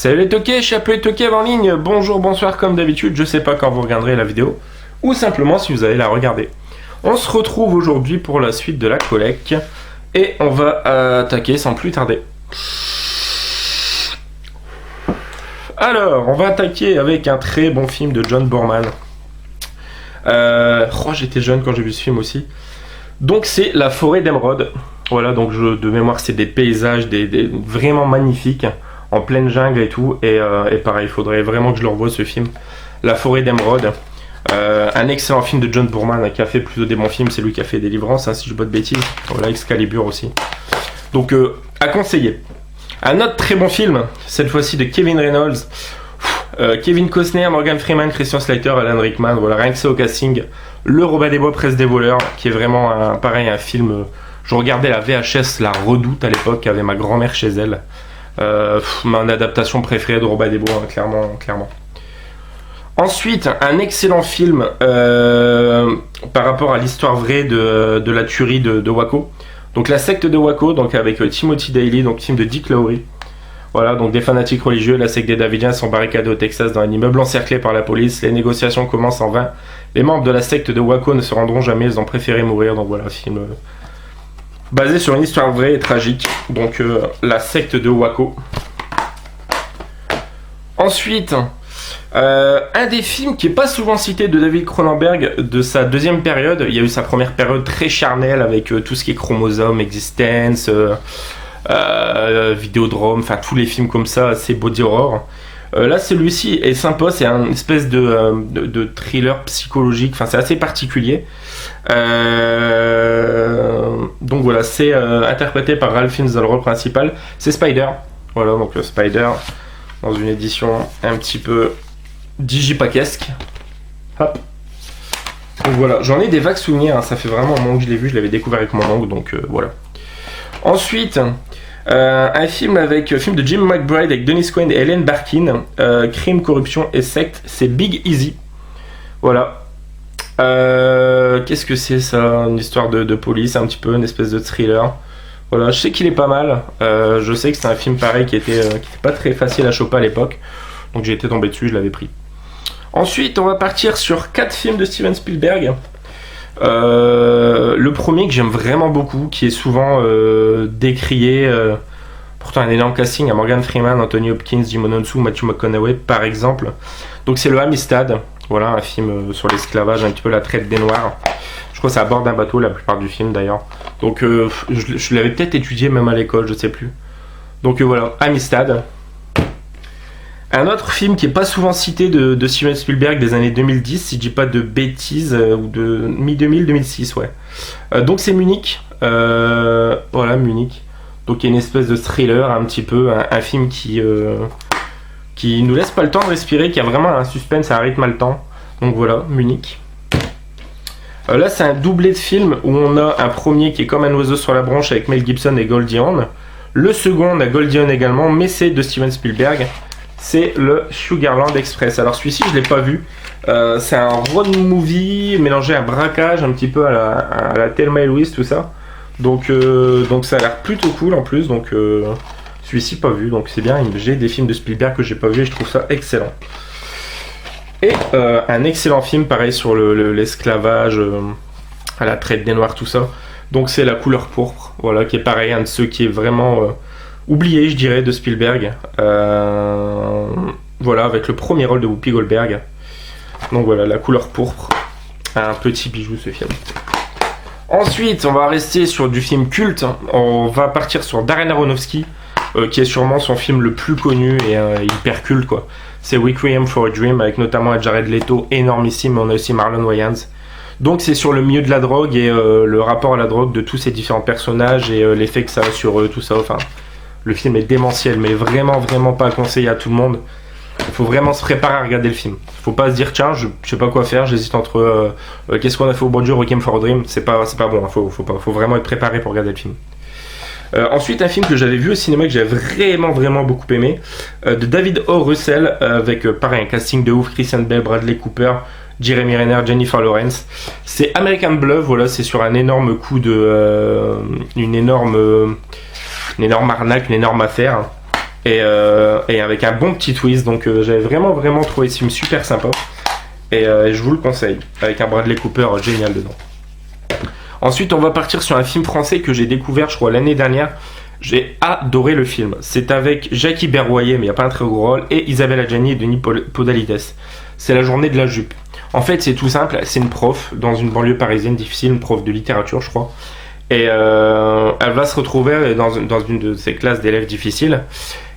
Salut les toqués, Chapeau et Toqué en ligne, bonjour, bonsoir comme d'habitude, je sais pas quand vous regarderez la vidéo, ou simplement si vous allez la regarder. On se retrouve aujourd'hui pour la suite de la collecte, et on va attaquer sans plus tarder. Alors, on va attaquer avec un très bon film de John Boorman. J'étais jeune quand j'ai vu ce film aussi. Donc c'est La Forêt d'Émeraude. Voilà, donc de mémoire c'est des paysages vraiment magnifiques, en pleine jungle et tout, et pareil, il faudrait vraiment que je le revoie ce film, La Forêt d'Émeraude, un excellent film de John Boorman qui a fait plutôt des bons films, c'est lui qui a fait Délivrance, hein, si je dis pas de bêtises, voilà, Excalibur aussi, donc à conseiller. Un autre très bon film, cette fois-ci de Kevin Reynolds, Kevin Costner, Morgan Freeman, Christian Slater, Alan Rickman, voilà, rien que ça au casting, Le Robin des Bois, Presse des voleurs, qui est vraiment un film, je regardais la VHS, La Redoute à l'époque, avec ma grand-mère chez elle. Mon adaptation préférée de Robin des Bois, hein, clairement. Ensuite, un excellent film par rapport à l'histoire vraie de la tuerie de Waco. Donc La secte de Waco, donc avec Timothy Daley, donc film de Dick Lowry. Voilà, donc des fanatiques religieux, la secte des Davidiens sont barricadés au Texas dans un immeuble encerclé par la police. Les négociations commencent en vain. Les membres de la secte de Waco ne se rendront jamais, ils ont préféré mourir. Donc voilà, film basé sur une histoire vraie et tragique. Donc la secte de Waco. Ensuite, un des films qui n'est pas souvent cité de David Cronenberg de sa deuxième période. Il y a eu sa première période très charnelle avec tout ce qui est Chromosome, Existence, Vidéodrome, enfin tous les films comme ça, assez body horror. Là celui-ci est sympa, c'est un espèce de thriller psychologique, enfin c'est assez particulier. Donc voilà, c'est interprété par Ralph Fiennes dans le rôle principal, c'est Spider. Voilà, donc Spider dans une édition un petit peu digipaquesque. Hop. Donc voilà, j'en ai des vagues souvenirs, hein, ça fait vraiment un moment que je l'ai vu, je l'avais découvert avec mon oncle, donc voilà. Ensuite, un film de Jim McBride avec Dennis Quaid et Ellen Barkin, crime, corruption et secte, c'est Big Easy. Voilà. Qu'est-ce que c'est ça? Une histoire de police, un petit peu, une espèce de thriller. Voilà, je sais qu'il est pas mal. Je sais que c'est un film pareil qui était pas très facile à choper à l'époque. Donc j'ai été tombé dessus, je l'avais pris. Ensuite, on va partir sur 4 films de Steven Spielberg. Le premier que j'aime vraiment beaucoup, qui est souvent décrié, pourtant un énorme casting, à Morgan Freeman, Anthony Hopkins, Jim Ononsu, Matthew McConaughey par exemple. Donc c'est le Amistad, voilà, un film sur l'esclavage, un petit peu la traite des Noirs. Je crois que c'est à bord d'un bateau la plupart du film d'ailleurs. Donc je l'avais peut-être étudié même à l'école, je sais plus. Donc voilà, Amistad. Un autre film qui est pas souvent cité de Steven Spielberg des années 2010, si je dis pas de bêtises, ou de mi-2000-2006, ouais. Donc c'est Munich, voilà, Munich. Donc il y a une espèce de thriller, un petit peu, un film qui nous laisse pas le temps de respirer, qui a vraiment un suspense, un rythme haletant. Donc voilà, Munich. Là c'est un doublé de films où on a un premier qui est comme un oiseau sur la branche avec Mel Gibson et Goldie Hawn. Le second, on a Goldie Hawn également, mais c'est de Steven Spielberg. C'est le Sugarland Express. Alors celui-ci je l'ai pas vu. C'est un road movie mélangé à braquage un petit peu à la Thelma et Louise, tout ça. Donc ça a l'air plutôt cool en plus. Donc celui-ci pas vu. Donc c'est bien. J'ai des films de Spielberg que j'ai pas vu et je trouve ça excellent. Et un excellent film pareil sur l'esclavage, à la traite des Noirs, tout ça. Donc c'est La Couleur pourpre. Voilà, qui est pareil, un de ceux qui est vraiment oublié, je dirais, de Spielberg. Voilà, avec le premier rôle de Whoopi Goldberg. Donc voilà, La Couleur pourpre. Un petit bijou ce film. Ensuite, on va rester sur du film culte. On va partir sur Darren Aronofsky, qui est sûrement son film le plus connu et hyper culte, quoi. C'est Requiem for a Dream, avec notamment Jared Leto, énormissime, mais on a aussi Marlon Wayans. Donc c'est sur le milieu de la drogue et le rapport à la drogue de tous ces différents personnages et l'effet que ça a sur eux, tout ça, enfin... Le film est démentiel, mais vraiment pas conseillé à tout le monde. Il faut vraiment se préparer à regarder le film. Il faut pas se dire, tiens, je sais pas quoi faire, j'hésite entre qu'est-ce qu'on a fait au bon Dieu, Requiem for a Dream. C'est pas bon, faut vraiment être préparé pour regarder le film. Ensuite, un film que j'avais vu au cinéma, que j'avais vraiment beaucoup aimé, de David O. Russell, avec pareil, un casting de ouf, Christian Bale, Bradley Cooper, Jeremy Renner, Jennifer Lawrence. C'est American Bluff, voilà, c'est sur un énorme coup de... une énorme arnaque, une énorme affaire. et avec un bon petit twist. Donc j'avais vraiment trouvé ce film super sympa. Et je vous le conseille, avec un Bradley Cooper génial dedans. Ensuite, on va partir sur un film français que j'ai découvert, je crois, l'année dernière. J'ai adoré le film. C'est avec Jackie Berroyer, mais il n'y a pas un très gros rôle, et Isabelle Adjani et Denis Podalides. C'est La journée de la jupe. En fait, c'est tout simple. C'est une prof dans une banlieue parisienne difficile, une prof de littérature, je crois. Et elle va se retrouver dans une de ses classes d'élèves difficiles.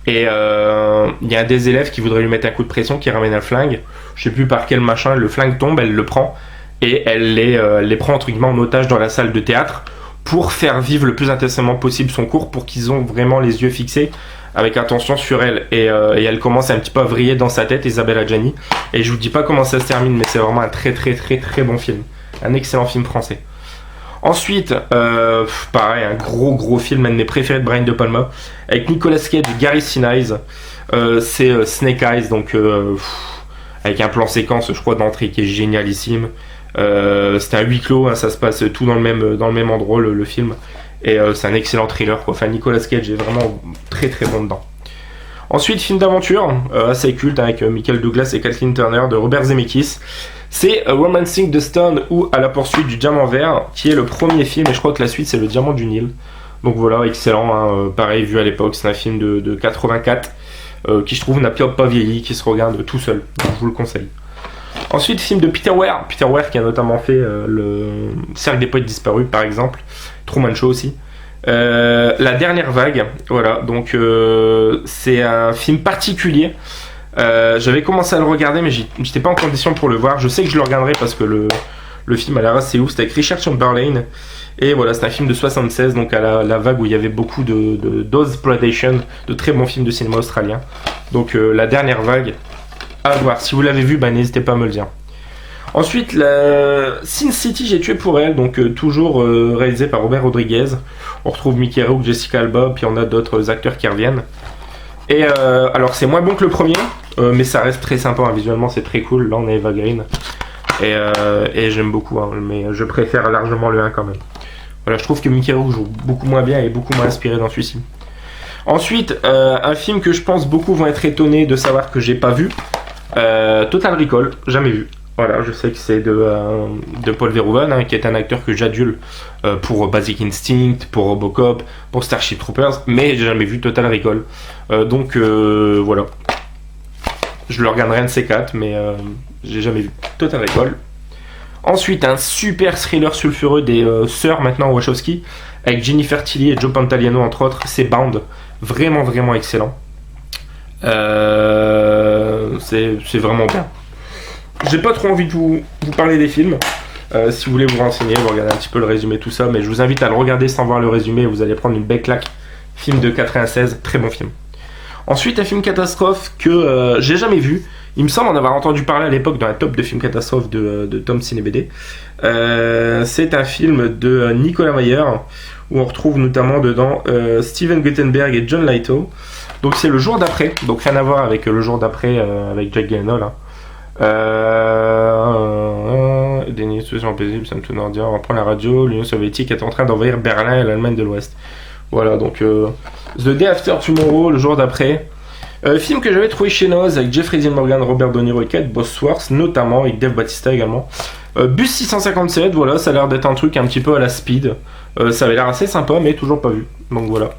Et il y a un des élèves qui voudrait lui mettre un coup de pression, qui ramène un flingue. Je sais plus par quel machin, le flingue tombe, elle le prend. Et elle les prend entre guillemets en otage dans la salle de théâtre pour faire vivre le plus intensément possible son cours, pour qu'ils ont vraiment les yeux fixés avec attention sur elle. Et elle commence un petit peu à vriller dans sa tête, Isabelle Adjani. Et je vous dis pas comment ça se termine, mais c'est vraiment un très bon film. Un excellent film français. Ensuite, pareil, un gros film, un de mes préférés de Brian De Palma, avec Nicolas Cage et Gary Sinise. C'est Snake Eyes, donc avec un plan séquence, je crois, d'entrée qui est génialissime. C'est un huis clos, hein, ça se passe tout dans le même endroit, le film. Et c'est un excellent thriller, quoi. Enfin, Nicolas Cage est vraiment très bon dedans. Ensuite, film d'aventure, assez culte, avec Michael Douglas et Kathleen Turner, de Robert Zemeckis. C'est Romancing the Stone, ou À la poursuite du diamant vert, qui est le premier film, et je crois que la suite c'est Le diamant du Nil. Donc voilà, excellent, hein, pareil, vu à l'époque, c'est un film de 84, qui je trouve n'a pas vieilli, qui se regarde tout seul, donc je vous le conseille. Ensuite, film de Peter Weir qui a notamment fait le Cercle des poètes disparus, par exemple, Truman Show aussi. La dernière vague, voilà, donc c'est un film particulier. J'avais commencé à le regarder, mais j'étais pas en condition pour le voir. Je sais que je le regarderai parce que le film a l'air assez ouf. C'était avec Richard Chamberlain. Et voilà, c'est un film de 76, donc à la vague où il y avait beaucoup d'exploitation, de très bons films de cinéma australien. Donc la dernière vague, à voir. Si vous l'avez vu, n'hésitez pas à me le dire. Ensuite, Sin City, j'ai tué pour elle, donc toujours réalisé par Robert Rodriguez. On retrouve Mickey Rourke, Jessica Alba, puis on a d'autres acteurs qui reviennent. Et alors c'est moins bon que le premier, mais ça reste très sympa, hein. Visuellement c'est très cool. Là on a Eva Green et j'aime beaucoup, hein, mais je préfère largement le 1 quand même. Voilà, je trouve que Mickey Rourke joue beaucoup moins bien et beaucoup moins inspiré dans celui-ci. Ensuite, un film que je pense beaucoup vont être étonnés de savoir que j'ai pas vu, Total Recall, jamais vu. Voilà, je sais que c'est de Paul Verhoeven, hein, qui est un acteur que j'adule pour Basic Instinct, pour Robocop, pour Starship Troopers, mais j'ai jamais vu Total Recall. Donc voilà. Je le regarderai un de ces quatre, mais j'ai jamais vu Total Recall. Ensuite, un super thriller sulfureux des sœurs maintenant Wachowski, avec Jennifer Tilly et Joe Pantoliano entre autres, c'est Bound. Vraiment excellent. C'est vraiment bien. J'ai pas trop envie de vous parler des films. Si vous voulez vous renseigner, vous regardez un petit peu le résumé, tout ça, mais je vous invite à le regarder sans voir le résumé, vous allez prendre une belle claque. Film de 96, très bon film. Ensuite, un film catastrophe que j'ai jamais vu. Il me semble en avoir entendu parler à l'époque dans un top de films catastrophes de Tom Ciné BD. C'est un film de Nicolas Meyer, où on retrouve notamment dedans Steven Guttenberg et John Lithgow. Donc c'est Le jour d'après, donc rien à voir avec Le jour d'après avec Jack Gyllenhaal, hein. Dernière situation paisible, ça me tourne en dire. On reprend la radio. L'Union soviétique est en train d'envahir Berlin et l'Allemagne de l'Ouest. Voilà, donc The Day After Tomorrow, le jour d'après. Film que j'avais trouvé chez Noz avec Jeffrey Dean Morgan, Robert De Niro et Kate Bosworth, notamment avec Dave Bautista également. Bus 657, voilà, ça a l'air d'être un truc un petit peu à la Speed. Ça avait l'air assez sympa, mais toujours pas vu. Donc voilà.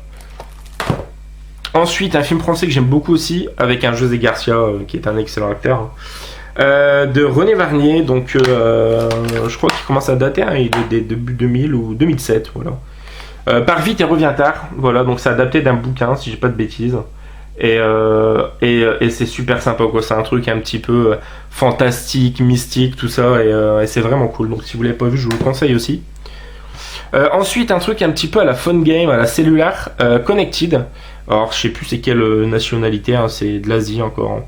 Ensuite, un film français que j'aime beaucoup aussi, avec un José Garcia, qui est un excellent acteur. De René Varnier, donc je crois qu'il commence à dater, hein, il est des début 2000 ou 2007, voilà. Pars vite et reviens tard, voilà, donc c'est adapté d'un bouquin si j'ai pas de bêtises, et c'est super sympa, quoi. C'est un truc un petit peu fantastique, mystique, tout ça, et c'est vraiment cool, donc si vous l'avez pas vu, je vous le conseille aussi. Ensuite, un truc un petit peu à la phone game, à la cellulaire, Connected. Alors je sais plus c'est quelle nationalité, hein, c'est de l'Asie encore, hein,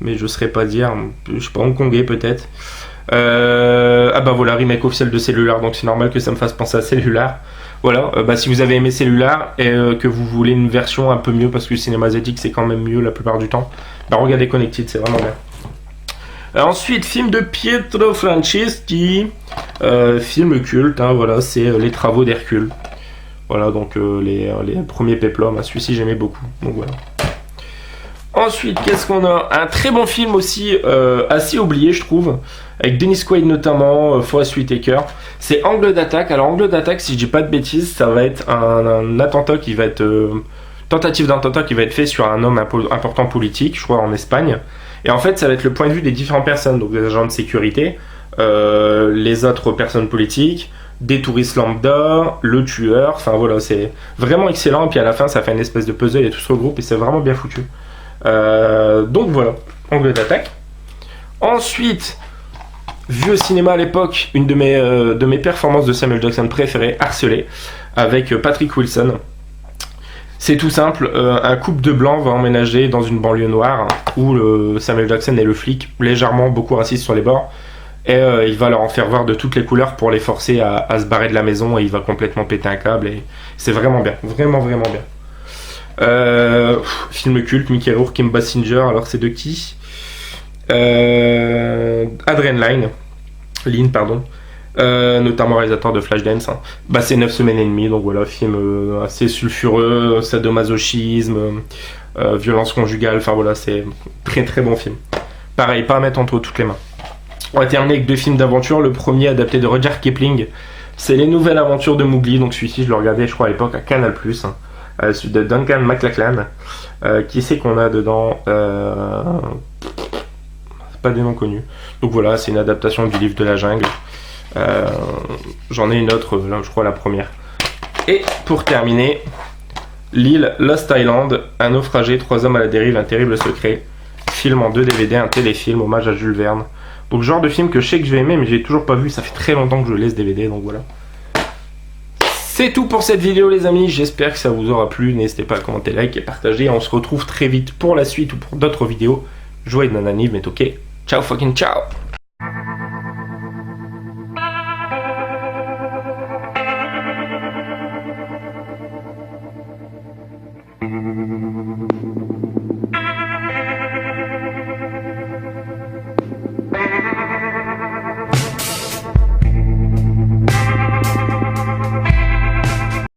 mais je saurais pas dire, je sais pas, hongkongais peut-être. Ah bah voilà, remake officiel de Cellulaire, donc c'est normal que ça me fasse penser à Cellulaire. Voilà, si vous avez aimé Cellulaire et que vous voulez une version un peu mieux, parce que le cinéma asiatique c'est quand même mieux la plupart du temps, regardez Connected, c'est vraiment bien. Ensuite, film de Pietro Franceschi, film culte, hein, voilà, c'est Les Travaux d'Hercule. Voilà, donc les premiers péplums, hein, celui-ci j'aimais beaucoup, donc voilà. Ensuite, qu'est-ce qu'on a? Un très bon film aussi, assez oublié, je trouve, avec Dennis Quaid notamment, Forest Whitaker. C'est Angle d'attaque. Alors, Angle d'attaque, si je dis pas de bêtises, ça va être un attentat qui va être. Tentative d'attentat qui va être fait sur un homme important politique, je crois en Espagne. Et en fait, ça va être le point de vue des différentes personnes, donc des agents de sécurité, les autres personnes politiques, des touristes lambda, le tueur, enfin voilà, c'est vraiment excellent. Et puis à la fin, ça fait une espèce de puzzle et tout se regroupe et c'est vraiment bien foutu. Donc voilà, Angle d'attaque. Ensuite, vu au cinéma à l'époque, une de mes performances de Samuel Jackson préférées, Harcelé, avec Patrick Wilson. C'est tout simple, un couple de blancs va emménager dans une banlieue noire où Samuel Jackson est le flic, légèrement beaucoup raciste sur les bords, et il va leur en faire voir de toutes les couleurs pour les forcer à se barrer de la maison et il va complètement péter un câble et c'est vraiment bien, vraiment vraiment bien. Film culte, Mickey Rourke, Kim Basinger, alors c'est de qui? Adrenaline, Lynn, pardon. Notamment réalisateur de Flashdance. Hein. Bah, c'est 9 semaines et demie, donc voilà, film assez sulfureux, sadomasochisme, violence conjugale, enfin voilà, c'est très très bon film. Pareil, pas à mettre entre toutes les mains. On va terminer avec deux films d'aventure. Le premier, adapté de Rudyard Kipling, c'est Les Nouvelles Aventures de Mowgli, donc celui-ci je le regardais, je crois, à l'époque à Canal+, hein. Celui de Duncan MacLachlan. Qui c'est qu'on a dedans? C'est pas des noms connus. Donc voilà, c'est une adaptation du livre de la jungle. J'en ai une autre, là, je crois la première. Et pour terminer, L'île Lost Island, un naufragé, 3 hommes à la dérive, un terrible secret. Film en 2 DVD, un téléfilm, hommage à Jules Verne. Donc genre de film que je sais que je vais aimer, mais j'ai toujours pas vu, ça fait très longtemps que je laisse DVD, donc voilà. C'est tout pour cette vidéo les amis, j'espère que ça vous aura plu, n'hésitez pas à commenter, liker et partager, on se retrouve très vite pour la suite ou pour d'autres vidéos. Joyeux Nananive, mais ok, ciao fucking ciao.